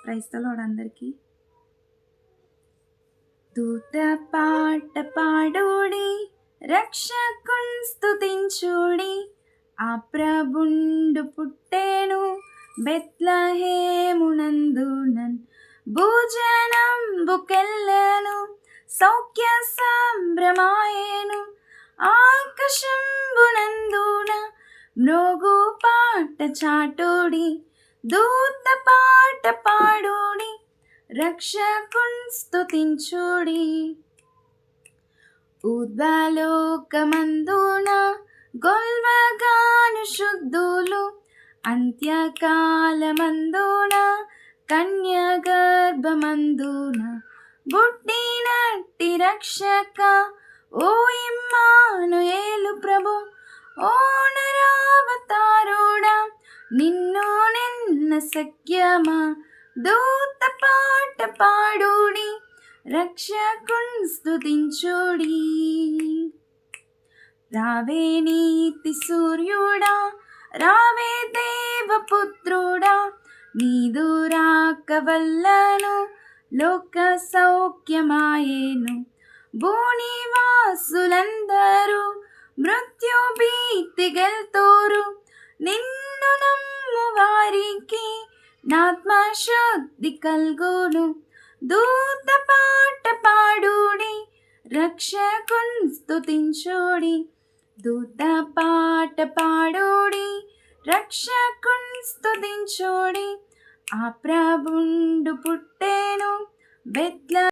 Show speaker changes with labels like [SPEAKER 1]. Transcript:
[SPEAKER 1] Praise the lord అందరికీ. దూత పాట పాడుడి, రక్షకున్ స్తుతించుడి, ఆ ప్రభుండు పుట్టెను బెత్లెహేమునందునన్, భూజనంబుకెల్లెను సౌఖ్య సంభ్రమాయెను, ఆకాశంబునందున మ్రోగు పాట చాటుడి, దూత పాట పాడుడి, రక్షకున్ స్తుతించుడి. ఊర్ధ్వలోకమందున గొల్వగాను శుద్ధులు, అంత్యకాలమందున కన్య గర్భమందున పుట్టినట్టి రక్షక, ఓ ఇమ్మానుయేలు ప్రభు, ఓ నరావతారుడా, నిన్ను నిన్న సఖ్యమా, దూత పాట పాడుడి, రక్షకున్ స్తుతించుడి. రావే నీతి సూర్యుడా, రావే దేవపుత్రుడా, నీదు రాక వల్లను లోక సౌఖ్యమాయెను, భూనివాసులందరూ మృత్యు భీతి గెల్తూరు, నిన్ను నమ్ము వారికి నాత్మశుద్ధి కల్గును, దూత పాట పాడుడి, రక్షకున్ స్తుతించుడి. దూత పాట పాడుడి, రక్షకున్ స్తుతించుడి, ఆ ప్రభుండు పుట్టెను బెత్లెహేమునందున.